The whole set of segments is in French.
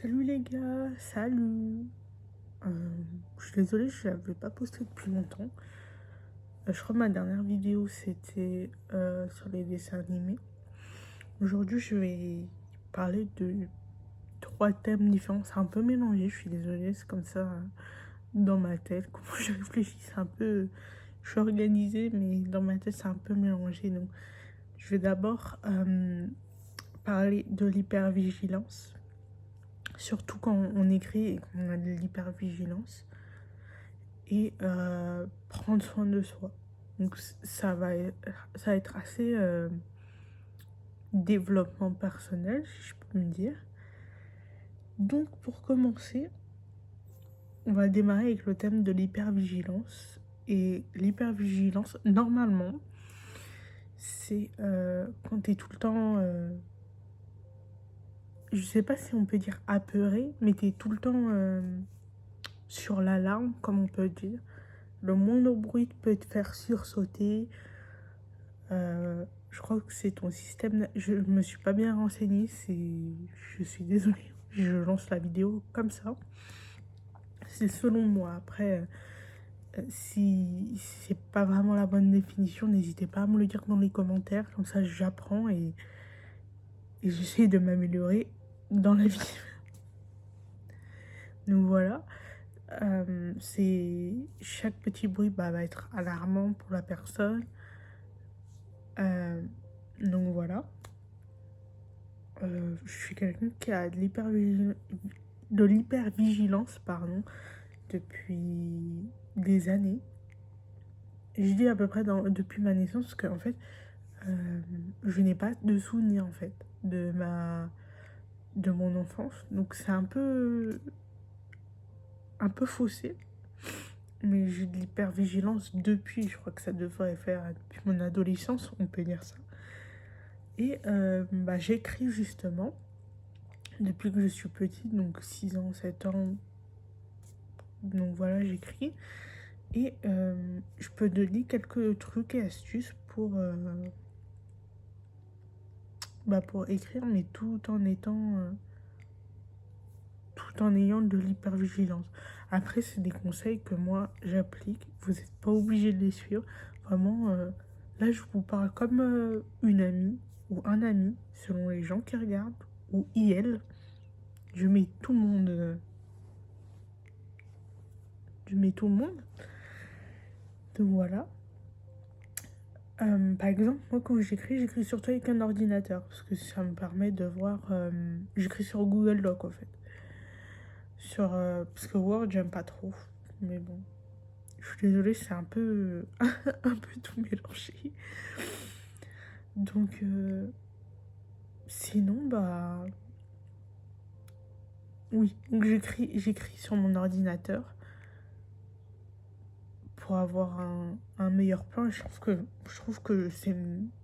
Salut les gars, salut. Je suis désolée, je n'avais pas posté depuis longtemps. Je crois que ma dernière vidéo c'était sur les dessins animés. Aujourd'hui, je vais parler de trois thèmes différents. C'est un peu mélangé, je suis désolée, c'est comme ça dans ma tête. Comment je réfléchis, c'est un peu. Je suis organisée, mais dans ma tête, c'est un peu mélangé. Donc, je vais d'abord parler de l'hypervigilance. Surtout quand on écrit et qu'on a de l'hypervigilance. Et prendre soin de soi. Donc ça va être assez développement personnel, si je peux me dire. Donc pour commencer, on va démarrer avec le thème de l'hypervigilance. Et l'hypervigilance, normalement, c'est quand tu es tout le temps, je sais pas si on peut dire apeuré, mais tu es tout le temps sur l'alarme, comme on peut dire. Le moindre bruit peut te faire sursauter. Je crois que c'est ton système. Je me suis pas bien renseignée. Je suis désolée. Je lance la vidéo comme ça. C'est selon moi. Après, si c'est pas vraiment la bonne définition, n'hésitez pas à me le dire dans les commentaires. Comme ça, j'apprends et j'essaie de m'améliorer dans la vie. Donc voilà. Chaque petit bruit va être alarmant pour la personne. Euh, donc voilà. Je suis quelqu'un qui a de l'hypervigilance, pardon, depuis des années. Je dis à peu près depuis ma naissance, parce qu'en fait, je n'ai pas de souvenirs en fait de mon enfance. Donc c'est un peu faussé. Mais j'ai de l'hypervigilance depuis, je crois que ça devrait faire depuis mon adolescence, on peut dire ça. Et j'écris justement depuis que je suis petite, donc 6 ans, 7 ans. Donc voilà, j'écris. Et je peux donner quelques trucs et astuces pour écrire, mais tout en ayant de l'hypervigilance. Après, c'est des conseils que moi j'applique. Vous n'êtes pas obligé de les suivre. Vraiment, là, je vous parle comme une amie ou un ami, selon les gens qui regardent, ou IL. Je mets tout le monde. Je mets tout le monde. Donc voilà. Par exemple, moi quand j'écris surtout avec un ordinateur parce que ça me permet de voir. J'écris sur Google Doc en fait. Parce que Word, j'aime pas trop. Mais bon, je suis désolée, c'est un peu, un peu tout mélangé. Donc, sinon, oui. Donc, j'écris sur mon ordinateur pour avoir un meilleur plan. Et je trouve que c'est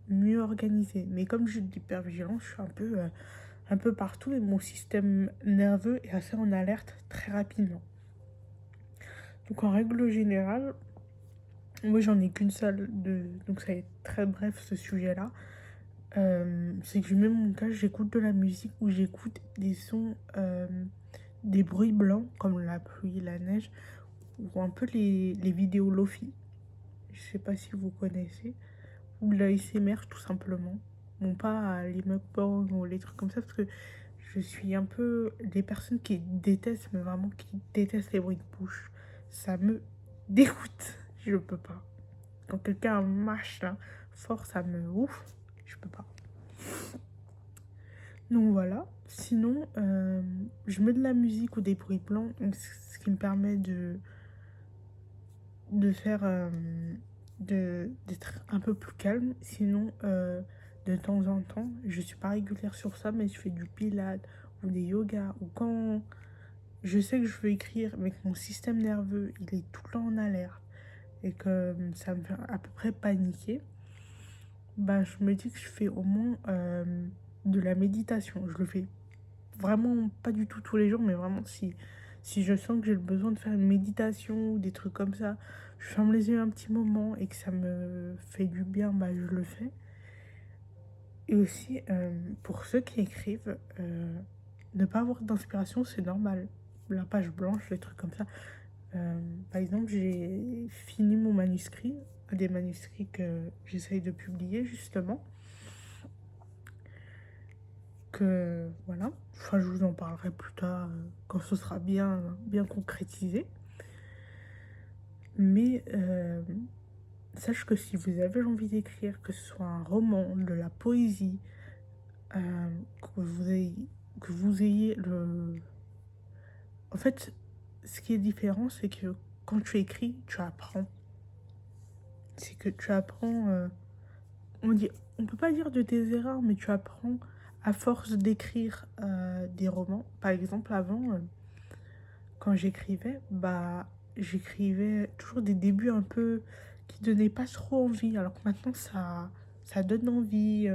mieux organisé. Mais comme j'ai de l'hypervigilance, je suis un peu partout et mon système nerveux est assez en alerte très rapidement. Donc en règle générale, moi j'en ai qu'une seule, donc ça va être très bref ce sujet-là. C'est que je mets mon casque, j'écoute de la musique ou j'écoute des sons, des bruits blancs comme la pluie, la neige ou un peu les vidéos Lofi. Je sais pas si vous connaissez. Ou l'ASMR tout simplement. Bon, pas les mukbangs ou les trucs comme ça, parce que je suis un peu des personnes qui détestent, mais vraiment qui détestent les bruits de bouche. Ça me dégoûte. Je peux pas. Quand quelqu'un mâche là, fort, ça me ouf. Je peux pas. Donc voilà. Sinon, je mets de la musique ou des bruits blancs, donc ce qui me permet de faire d'être un peu plus calme. Sinon, de temps en temps, je suis pas régulière sur ça, mais je fais du pilates ou des yogas. Ou quand je sais que je veux écrire, mais que mon système nerveux il est tout le temps en alerte et que ça me fait à peu près paniquer, je me dis que je fais au moins de la méditation. Je le fais vraiment pas du tout tous les jours, mais vraiment si je sens que j'ai le besoin de faire une méditation ou des trucs comme ça, je ferme les yeux un petit moment et que ça me fait du bien, je le fais. Et aussi, pour ceux qui écrivent, ne pas avoir d'inspiration, c'est normal. La page blanche, les trucs comme ça. Par exemple, j'ai fini mon manuscrit, un des manuscrits que j'essaye de publier justement. Que voilà, enfin je vous en parlerai plus tard quand ce sera bien concrétisé. Mais sache que si vous avez envie d'écrire, que ce soit un roman, de la poésie, que que vous ayez le... En fait, ce qui est différent, c'est que quand tu écris, tu apprends. C'est que tu apprends, on peut pas dire de tes erreurs, mais tu apprends à force d'écrire des romans. Par exemple, avant, quand j'écrivais, bah, j'écrivais toujours des débuts un peu qui donnaient pas trop envie, alors que maintenant, ça donne envie.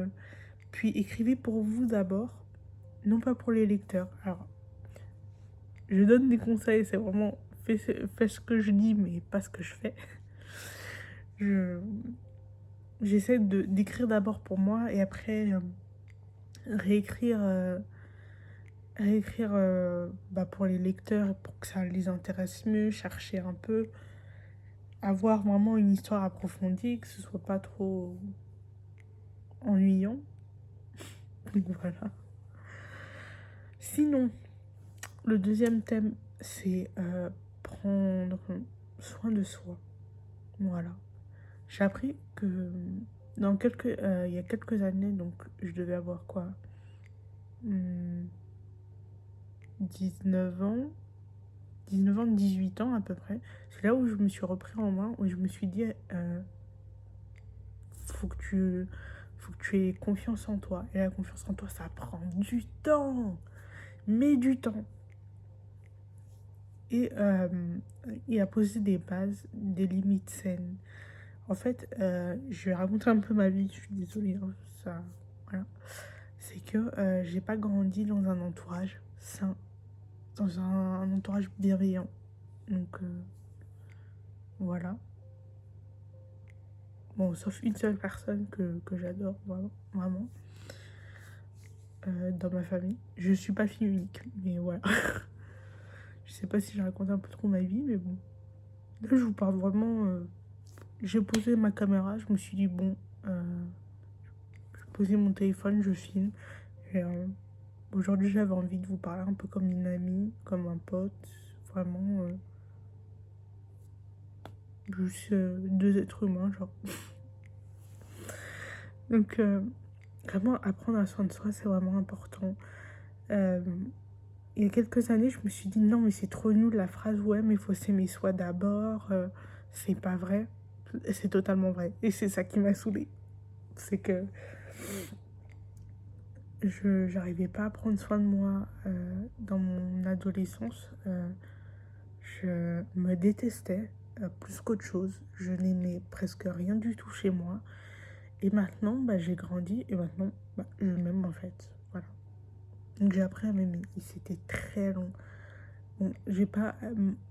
Puis écrivez pour vous d'abord, non pas pour les lecteurs. Alors, je donne des conseils, c'est vraiment fais ce que je dis, mais pas ce que je fais. Je, j'essaie d'écrire d'abord pour moi et après réécrire, réécrire bah, pour les lecteurs pour que ça les intéresse mieux, chercher un peu, avoir vraiment une histoire approfondie, que ce soit pas trop ennuyant. Donc voilà. Sinon, le deuxième thème, c'est prendre soin de soi. Voilà. J'ai appris que il y a quelques années, donc je devais avoir quoi, hmm, 19 ans, 19 ans, 18 ans à peu près. C'est là où je me suis repris en main, où je me suis dit, faut que faut que tu aies confiance en toi. Et la confiance en toi, ça prend du temps, mais du temps. Et, et à poser des bases, des limites saines. En fait, je vais raconter un peu ma vie, je suis désolée, hein, ça, voilà. C'est que j'ai pas grandi dans un entourage sain, dans un entourage bienveillant. Donc, voilà. Bon, sauf une seule personne que j'adore, vraiment, vraiment, dans ma famille. Je suis pas fille unique, mais voilà. Je sais pas si j'ai raconté un peu trop ma vie, mais bon. Là, je vous parle vraiment. J'ai posé ma caméra, je me suis dit, bon, je vais poser mon téléphone, je filme. Et aujourd'hui, j'avais envie de vous parler un peu comme une amie, comme un pote, vraiment. Juste deux êtres humains, genre. Donc, vraiment, apprendre à soin de soi, c'est vraiment important. Euh, il y a quelques années, je me suis dit, non, mais c'est trop nul la phrase, ouais, mais il faut s'aimer soi d'abord. C'est pas vrai. C'est totalement vrai. Et c'est ça qui m'a saoulée. C'est que je j'arrivais pas à prendre soin de moi dans mon adolescence. Je me détestais plus qu'autre chose. Je n'aimais presque rien du tout chez moi. Et maintenant, bah, j'ai grandi et maintenant, bah, je m'aime en fait. Voilà. Donc j'ai appris à m'aimer. Et c'était très long. Bon, j'ai pas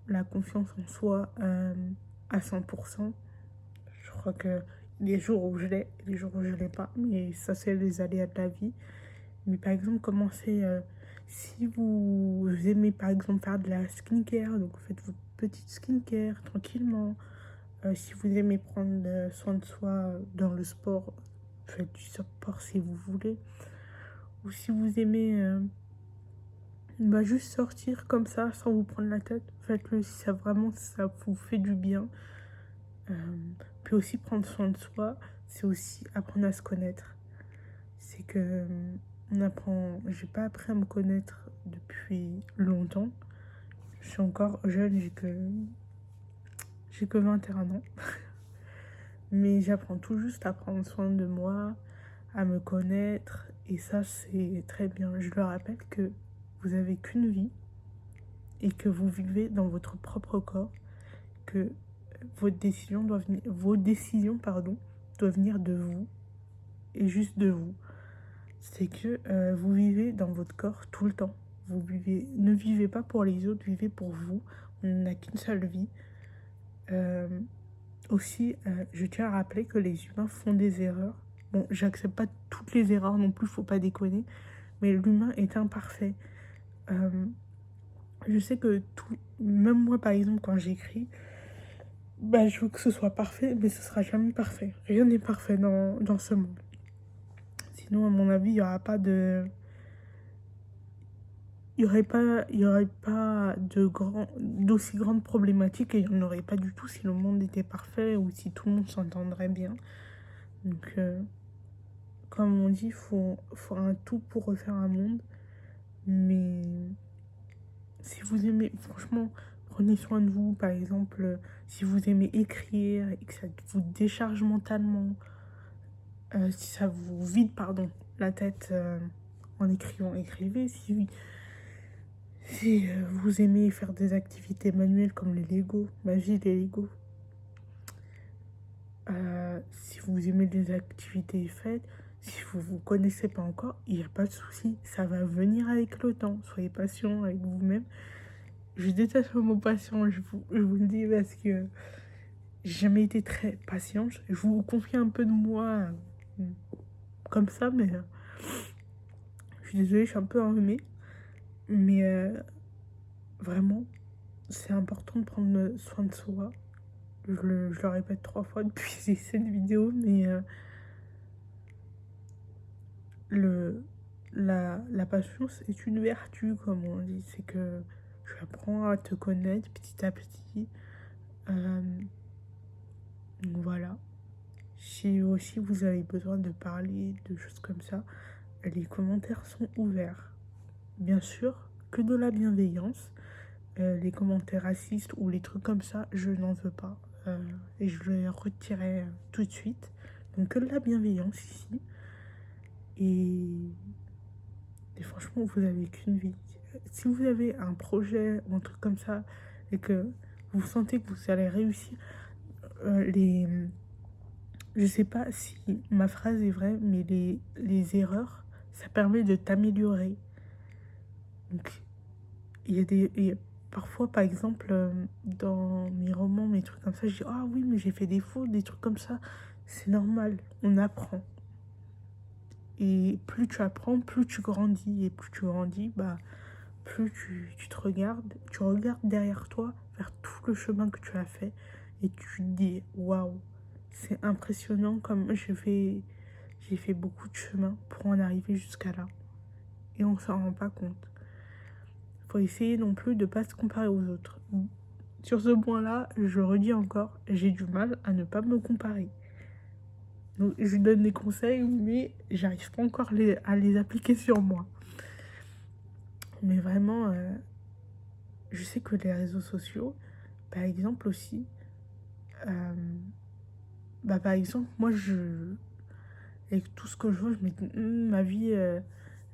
la confiance en soi à 100%. Je crois que les jours où je l'ai, les jours où je l'ai pas. Mais ça, c'est les aléas de la vie. Mais par exemple, commencez, si vous aimez par exemple faire de la skincare, donc faites votre petite skincare tranquillement. Si vous aimez prendre soin de soi dans le sport, faites du sport si vous voulez. Ou si vous aimez bah, juste sortir comme ça sans vous prendre la tête, faites-le si ça vraiment ça vous fait du bien. Euh, Puis aussi prendre soin de soi, c'est aussi apprendre à se connaître. C'est que on apprend, j'ai pas appris à me connaître depuis longtemps. Je suis encore jeune, j'ai que 21 ans. Mais j'apprends tout juste à prendre soin de moi, à me connaître. Et ça, c'est très bien. Je le rappelle que vous avez qu'une vie et que vous vivez dans votre propre corps. Que vos décisions, pardon, doivent venir de vous et juste de vous. C'est que vous vivez dans votre corps tout le temps. Ne vivez pas pour les autres, vivez pour vous. On n'a qu'une seule vie. Euh, Aussi, je tiens à rappeler que les humains font des erreurs. Bon, j'accepte pas toutes les erreurs non plus, faut pas déconner. Mais l'humain est imparfait. Euh, je sais que tout, même moi par exemple quand j'écris, bah, je veux que ce soit parfait, mais ce sera jamais parfait. Rien n'est parfait dans ce monde. Sinon, à mon avis, il y aura pas de, il y aurait pas de d'aussi grandes problématiques et il n'y en aurait pas du tout si le monde était parfait ou si tout le monde s'entendrait bien. Donc, comme on dit, faut un tout pour refaire un monde. Mais si vous aimez, franchement, prenez soin de vous. Par exemple, si vous aimez écrire et que ça vous décharge mentalement, si ça vous vide, pardon, la tête en écrivant, écrivez. Si vous aimez faire des activités manuelles comme les Lego, magie des Lego. Si vous aimez des activités faites, si vous vous connaissez pas encore, il n'y a pas de souci, ça va venir avec le temps. Soyez patient avec vous-même. Je déteste le mot patient, je vous le dis parce que j'ai jamais été très patiente. Je vous confie un peu de moi comme ça, mais je suis désolée, je suis un peu enrhumée. Mais vraiment, c'est important de prendre soin de soi. Je le répète 3 fois depuis cette vidéo, mais le, la patience est une vertu, comme on dit. C'est que tu apprends à te connaître petit à petit. Euh, donc voilà. Si aussi vous avez besoin de parler de choses comme ça, les commentaires sont ouverts. Bien sûr, que de la bienveillance. Les commentaires racistes ou les trucs comme ça, je n'en veux pas. Et je les retirerai tout de suite. Donc que de la bienveillance ici. Et, et franchement, vous n'avez qu'une vie. Si vous avez un projet ou un truc comme ça et que vous sentez que vous allez réussir, les... Je sais pas si ma phrase est vraie, mais les erreurs, ça permet de t'améliorer. Donc, il y a parfois, par exemple, dans mes romans, mes trucs comme ça, je dis, ah oui, mais j'ai fait des fautes, des trucs comme ça. C'est normal, on apprend. Et plus tu apprends, plus tu grandis. Et plus tu grandis, bah, plus tu te regardes, tu regardes derrière toi, vers tout le chemin que tu as fait. Et tu te dis, waouh, c'est impressionnant comme j'ai fait beaucoup de chemin pour en arriver jusqu'à là. Et on s'en rend pas compte. Faut essayer non plus de pas se comparer aux autres. Sur ce point-là, je redis encore, j'ai du mal à ne pas me comparer. Donc je donne des conseils, mais j'arrive pas encore à les appliquer sur moi. Mais vraiment, je sais que les réseaux sociaux, par exemple aussi, euh, bah par exemple, moi avec tout ce que je vois, je me dis, ma vie, elle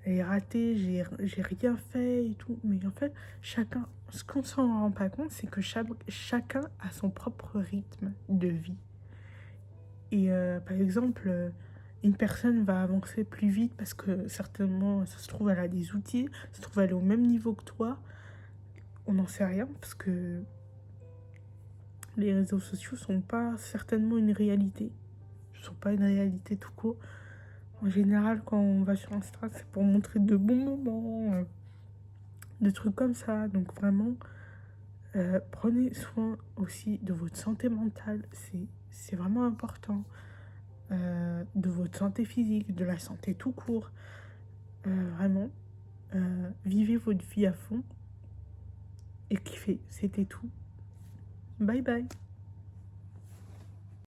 est ratée, j'ai rien fait et tout. Mais en fait, ce qu'on s'en rend pas compte, c'est que chacun a son propre rythme de vie. Et par exemple, une personne va avancer plus vite parce que certainement, ça se trouve, elle a des outils, ça se trouve, elle est au même niveau que toi. On n'en sait rien parce que les réseaux sociaux sont pas certainement une réalité. Ils sont pas une réalité tout court. En général, quand on va sur Insta, c'est pour montrer de bons moments, des trucs comme ça. Donc vraiment, prenez soin aussi de votre santé mentale. C'est vraiment important. De votre santé physique, de la santé tout court. Vraiment, vivez votre vie à fond et kiffez. C'était tout. Bye bye.